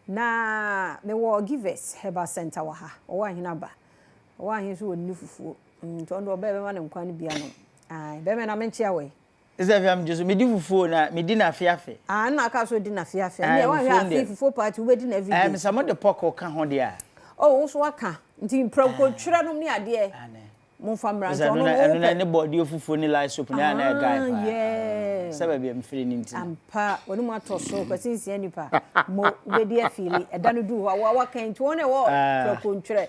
na me wo givers Herbal Center wa ha o wa hina ba o wa hin so woni fufuo to ndo be ma ne nkwan bia no ai be me na me nchia we is that am just me di fufuo na me di na afiafe na aka so di na afiafe me wa hia fufuo party we di na every day me some the poko ka ho de a oh so aka nti proko twira no ni ade mo famra nto no ne body ofufuo ni light soup na na guy pa yeah sababu am free ni nti ampa woni mo atoso kwasinsi anipa mo we di afili eda no du wa kan to ne wo proko twira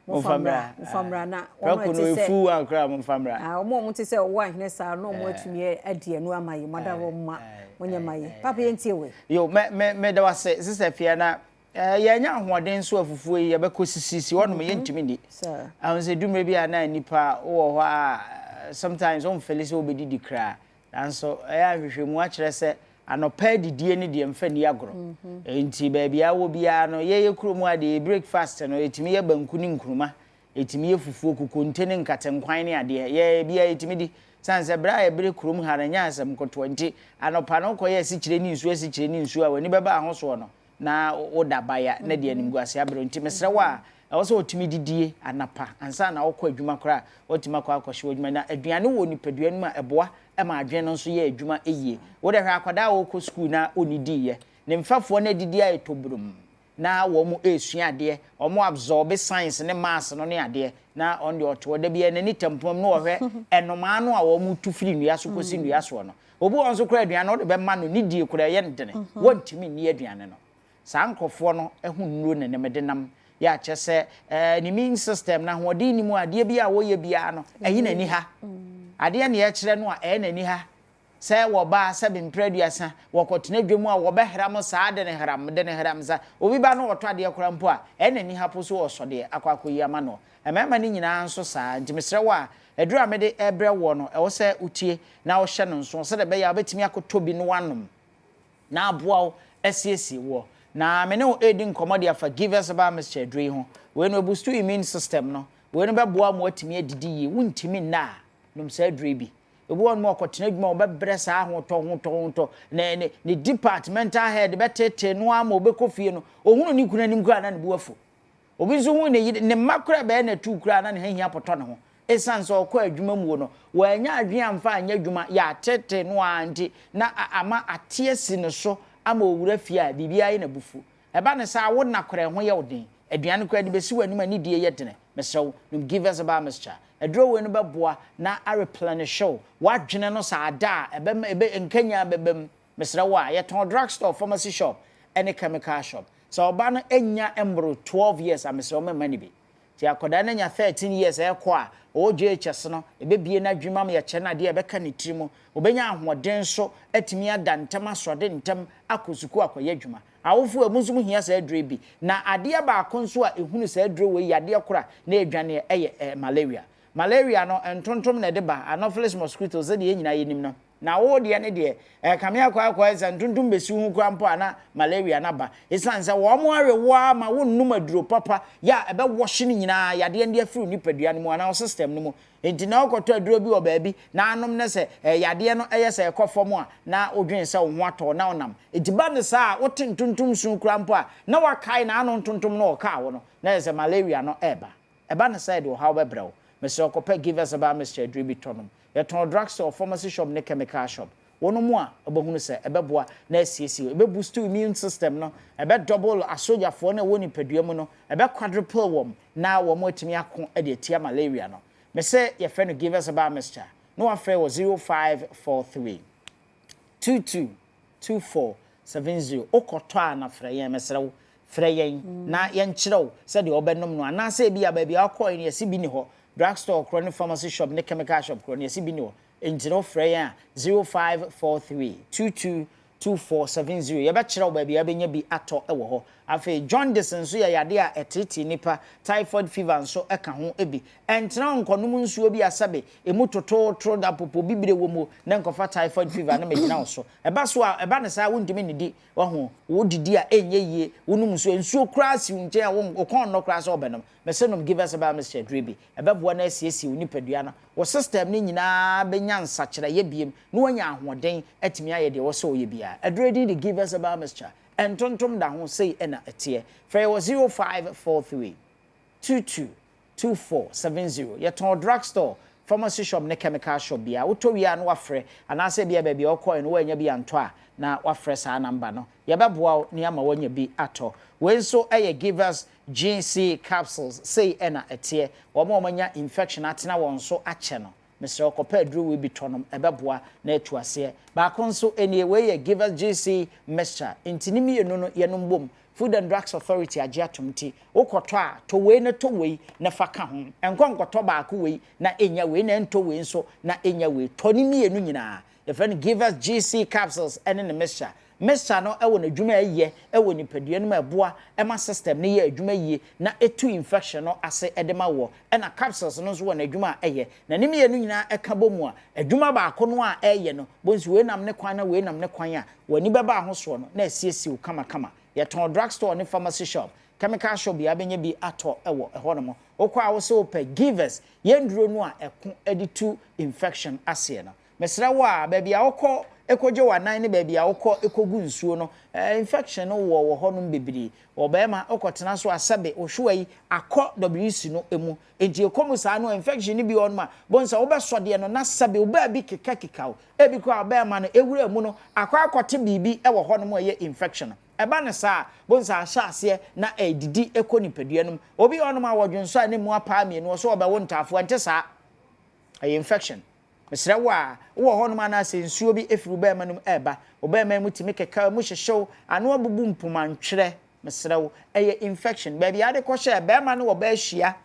mo famra na o mo te se fu ankra mo famra o mo te se o wa hene sa no mo atumi ade anu amaye mada wo ma wonya maye papa yentie we yo me da wase sise fia na ya nya ahoden so afufuo yi yebeko sisisi wono ye ntimi ni ahun se dumre bia na nipa wo ho a sometimes on felisi obedidi kra nanso ya hwehwemu a kire se anopa didie ni de mfa ni agoro enti ba bia wo bia no ye kuromu ade breakfast no etimi ye banku ni nkruma etimi ye fufuo kukonte ni nkatenkwan ni ade ye bia etimi di sanse bra ye bre kurom haranya asem koto nti anopa no koye si kire ni nsu a wani beba ahoso no na oda baya na de animguase abro nti mesre wa wo so otimi didie anapa ansa na wokọ adwuma kra otima kwa akwhye adwuma na aduane wo nipadua nu a eboa ma adwen no so ye adwuma eyie wo de hwa akwada wo kọ school na onidi ye ne mfafo na didi a etobrum na wo mu esua ade o mu absorb science ne maths no ne ade na on de oto da bia na ni tempom no ohwe enoma no a wo mu tufiri nua so kosi nua so no obu on so kra aduane no de be ma no ni die kra ye ndene wontimi ni aduane no sa nkofo no ehu nnuro ne mede nam ya kyese ni immune system na hodi ni mu ade bia wo ye bia no eyi nani ha ade ne ye kire no a nani ha se wo ba se be mpraduasa wo kotena dwemu a wo be hram saa de ne hram za obi ba no woto ade kora mpo a nani ha po so wo so de akwakoyi ama no emema ni nyina nso saa ntimesre wa edura mede ebre wo no wo se utie na wo hye no nso se de be ya betimi akotobi no wanom na aboa wo esiesi wo na me no edin commodity afa give us about Mr. Dre ho we no boost immune system no we no beboa mo atimi adidi yi wuntimi na no Mr. Dre bi ebu won mo kwotena adwuma obebre saa ho ne departmental head betete no ama obekofie no ohunu ni kuna nim kura na ne buafo obi zo hu ne makura be na tu kura na ne hia poto ne ho esanse okọ adwuma mu no wanya adwen amfa anya adwuma ya tete no anti na ama atiesi ne so ama owura fia bibia ye na bufu eba ne sa wo na kore ho ye odin aduane kora de besi wani ma ni die ye dene mesew no give us about Mr. Adro we no beboa na a replenish wa dwene no sa ada ebe nkanya bebem mesra wa ye ton drugstore pharmacy shop any chemical shop so oba no enya embro 12 years amesra o mani bi ti akoda na nya 13 years ekọ a OJHS no ebebie na dwuma ma ye che na de ebeka ne tirimo obenya ahoden so atimi ada ntem asode ntem akosuku akoye dwuma awofo amusum hia sa adre bi na ade ba akonso a ehunu sa adre we yade kora na edwane eye malaria no entontom na de ba anopheles mosquitoes de ye nyina yenim no na wo de ne de kame akwa eza ntontom besi hu kura mpo ana malaria na ba esanse wo mo arewo ma wo nnum aduro papa ya ebe wo hye ni nyina yade ndi afiri nipadua no mu ana system no mu enti na okoto aduro bi wo baabi na anom ne se yade no eye se ekofom a na odwen se wo ho ato na onam etiba ne sa wo tintontom sun kura mpo a na wakai na anon tontom no ka wo no na se malaria no eba ne side wo how bebrɛw Mr. Okope give us about Mr. Dribi Tonum. Your ton drugstore, pharmacy shop, ne chemical shop. One more, about say, a beboa, na CC, a boost to immune system, no, a bed double a soldier for no one in Pediamono, a bed quadruple worm, now one more to me, a malaria. No, me say, your friend give us about Mr. No affair was 0543 222470. Okotwa na freya, Mr. Freya, na yan chiro, said the obenum no, and I say be a baby, I'll call in your CB ho. Drugstore, chronic pharmacy shop, ne chemical shop, chronic CB no, Freya 0543 222470. Yabachiro baby, abenya bi ato ewo ho. Afi John Disen so ya yade a etiti nipa typhoid fever so eka ho ebi. Entra nkonum nsuo bi asabe emu tototro da popo bibire wo mu na nkofa typhoid fever na megina so. Eba so a eba ne sa wontimi ne di wo ho wo didi a enye yie wonum nsuo kra si unje a wo kon no kra so obenom. Mesenom give us about Mr. Dribi. Eba bo na asiesi wo nipadua na wo system ni nyina benya nsakira ye biem no anya ahoden atimi aye de wo so ye bia. Adredi de give us about Mr. entontom da ho sei na etie frɛ wo 0543 222470 yeton drugstore pharmacy shop ne chemical shop bia wotowia no wafrɛ anase bia bia okɔ no wanya bi anto a na wafrɛ saa number no yɛbɛboa ne ama wanya bi atɔ we nso givers GC capsules say na etie wo ma omanya infection atena won so akyɛ no Mr. Okopa Drew will be tonom ebeboa na etu ase ba konso enie we givers GC mixture intinimi enu no yenum bom Food and Drugs Authority agiatumti okoto a to we na to we na faka ho enkonkoto ba ko we na enya we na ento we nso na enya we tonimi enu nyina the friend givers GC capsules ene ne mixture no ewo na adwuma ye ewo nipadua no eboa ema system ne ye adwuma ye na etu infection no ase edema wo na capsules no so wo na adwuma eye na nim ye no nyina eka bomu a adwuma ba ko no a eye no bonsu we nam ne kwan na we nam ne kwan a wani beba ahoso no na asiesie wo kama yeton drugstore ne pharmacy shop chemical shop ya benye bi ato ewo ehonomo okwa wo se opa givers yenduro no a eko editu infection ase no mesra wo a ba bia wokɔ ekoje wanan ne ba bia wokɔ ekogu nsuo no infection no wo honum bebiri obema okotena so asabe ohwa yi akɔ WC no emu enti ekomu saa no infection ni bi on ma bonsa wo besode no na sabe wo ba bi keka ebi ko abema no ewura mu no akɔte bibi ewo honum ye infection eba ne saa bonsa ahyase na edidi ekɔ nipadua no obi onum awodwonso a ne mu apa mienu so oba wo ntafo ente saa infection mesra wa wo ho no ma na sensuo bi efiru ba manum eba oba ma mutimi keka mu hyehyew ano abubu mpumantwere mesra wo infection ba bia de ko hye ba ma no wo ba ahia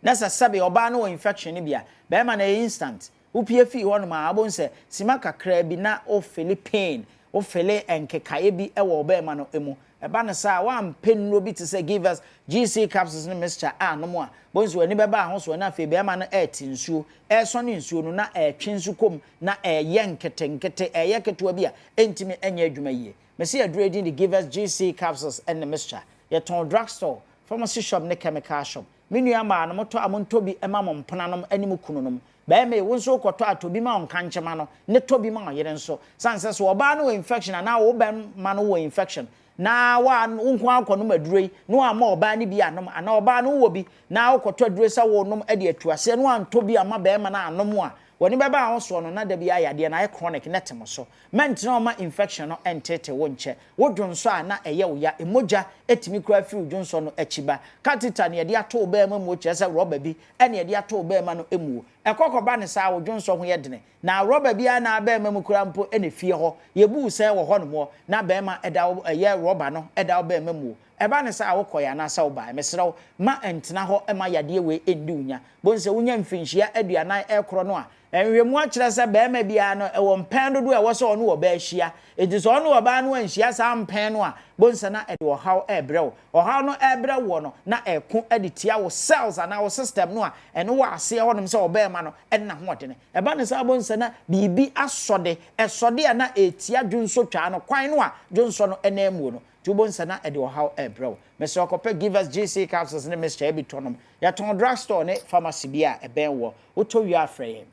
na sasabe oba no infection ni bia ba ma na instant wo pie fi ho no ma abonse sima kakra bi na o Philippine o fele enkekaye bi ewo oba ma no emu eba na sa wa mpenno bi to say give us GC capsules ne mixture no mo a bonso ani beba ho so na fe be ma no nsuo so ne nsuo no na twinsu kom na ye nkete ye ketewa bi a entimi enya adwuma yie mesi adredin the give us GC capsules and the mixture yeton drugstore pharmacy shop ne chemical shop menua ma no moto amonto bi ema mo mpenanom animu kununom ba me wo nso koto atobi ma onka nchema no ne tobi ma yere nso sanse so oba no infection na wo ba ma no wo infection na wa nko akọ no madurei no ama oba ne bi anom ana oba no wo bi na akoto adure sa wo nom ade atuase no anto bi ama ba ma na anom a woni beba ho so no na da bi ayade na chronic netem so mentena oma infection no entete wo nche wo dwonso a na eye wo ya emoja etimi kura fi dwonso no achiba catheter ne de ato ba ma mu chese rubber bi ene de ato ba ma no emu ekokoba ne sa wo dwonso ho ye dene na rubber bi na ba ma mu kura mpo ene fie ho ye bu se wo ho no mo na ba ma eda ye rubber no eda ba ma mu eba ne sa awokoya na sa oba mesrew ma entena ho ema yade we endi unya bonse unya mfinhia aduanan ekro no a enwemu akire se be ma bia no ewo mpan dodo e wo se ono wo ba ahia enti so ono wo ba no anhia sa mpan no a bonse na ede wo haw ebrew o haw no ebrew wo no na eko editia wo cells ana wo system no a eno wo ase ho nom se wo ba ma no enna ho odene eba ne sa bonse na bibi asode esode na etia dwunso twa no kwan no a dwunso no enamu no tubonsa na ede wo haw ebrew Mr. Okopa give us GC capsules ne Mr. Ebi tonom ya ton drugstore ne pharmacy bia eben wo woto wi afre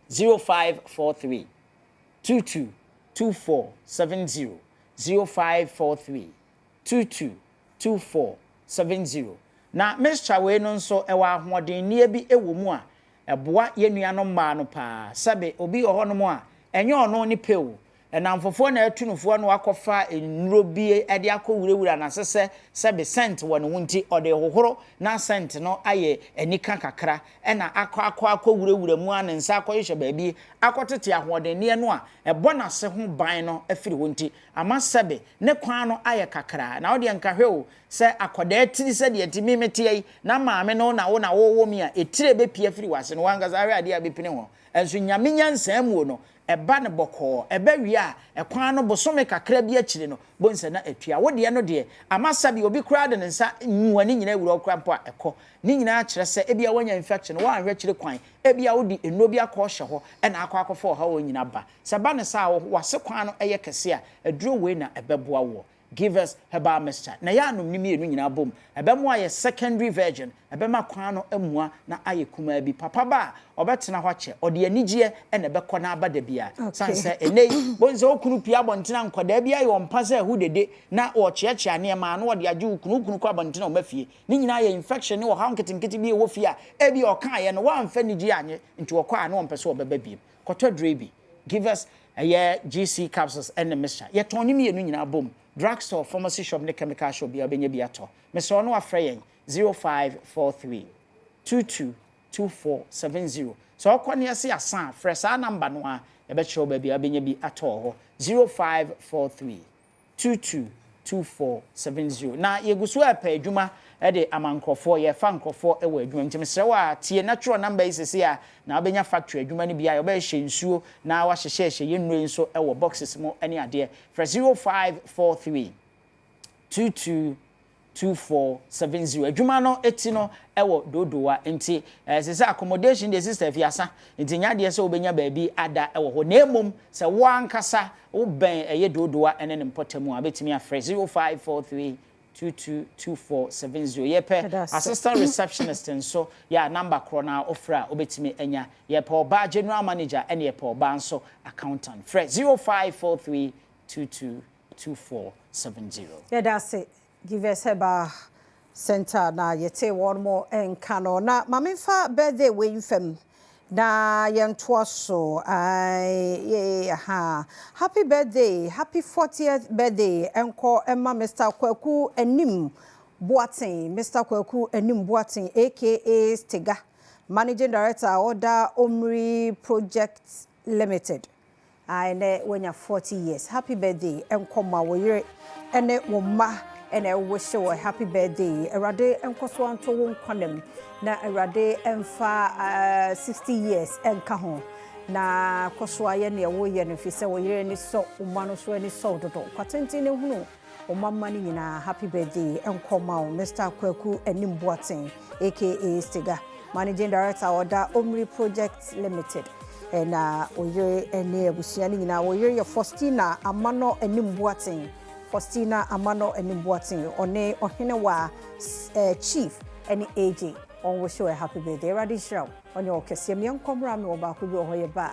0543 222470 0543 222470 na Mr. we no nso ewa ahoden ne bi ewo mu a eboa yenua no ma no pa sabe obi ohonom a enye ono ni pew enamfofo na atunufo no akofa enuro bi ede akowurewura na sese sebe cent won wunti ode hohoro na cent no aye enika kakra ena akowurewura mu anensa akoyehye baabi akotete ahoden ne no a ebo na se ho ban no afiri wunti ama sebe ne kwan no aye kakra na ode nkahwe o se akoda atiri se de atimi metie na maame no na wo mi a etire be pia afiri wase no wangaza awe ade abepine ho enso nyame nyansam wo no eba ne boko eba wi a ekwan no bosome kakra bi akire no bonse na atua wo de no de amasabi obi kura de nsa nwani nyina ewura okra mpo a eko ni nyina akire se ebia wanya infection wa ahwe akire kwan ebia wo di eno bi akọ hye ho ena akọ ha wo nyina ba se ba ne sa wo wase kwan no eye kese a aduro we na ebeboa wo give us Herbal mixture na ya anum ni me enu nyina bom ebemo aye secondary virgin ebema kwan no emua na aye kuma bi papa ba obetena ho che ode anigye ene bekọ na abada bia sanse enei bonze okunu pia bontena nkwada bia ye ompase hu dede na o cheche ane ma na ode age okunu kwa bontena o mafie ni nyina ye infection ni wo ha nketenkete bi wo fie a ebi o kan ye no wa mfa nigye anye nti wo kwa na ompese obeba bi kotọ drebi give us a GC capsules and the mixture ye toni me enu nyina bom drugstore pharmacy shop ne chemical shop bia obenya bi ato me so no afrɛ 0543 222470 so okwane ase asan frɛ saa number no a ye be kyerɛ ba bia obenya bi ato ho 0543 222470 na yeguso apa adwuma de amankrofo ye fa nkrofo e wa adwuma ntimsere wa tie natural number isese a na obenya factory adwuma ne bia ye ba hye nsuo na wa hyehye ye nnuro nso e wo boxes mo ane ade fra 0543 222470 adwuma no eti no e wo dodowa nti sese accommodation de sister fiasa nti nya de se obenya ba bi ada e wo ho na emom se wo ankasa wo ben eye dodowa ene ne mpotamu abetimi afre 0543 222470 yepe assistant receptionist nso ya number krona ofra obetimi enya yepe oba general manager ene yepe oba nso accountant fre 0543 222470 yeah that's it give us Herbal center na yete one more enkano na mamfa birthday we fam na yentoaso happy birthday happy 40th birthday enko emma Mr. Kwaku enim Boatin Mr. Kwaku enim Boatin aka Stiga managing director order Omri Projects Limited and when you're 40 years happy birthday enko ma wo yire ene wo ma ene wish you a happy birthday erade enko so anto wo nkwanem na erade emfa 60 years enka ho na koso aye ne wo ye no fi se wo yire ni so umano so ni so dodo kwatenti ne hunu omamma ni nyina happy birthday enko ma Mr. Kwaku enim Boatin aka Stiga managing director order Omri Projects Limited na oyire ene abusia ni nyina wo yire Faustina Amano enim Boatin Faustina Amano enim Boatin one ohene wa chief any AJ on wish you a happy birthday. Ready show on your kesiam young comrade or back with your ba.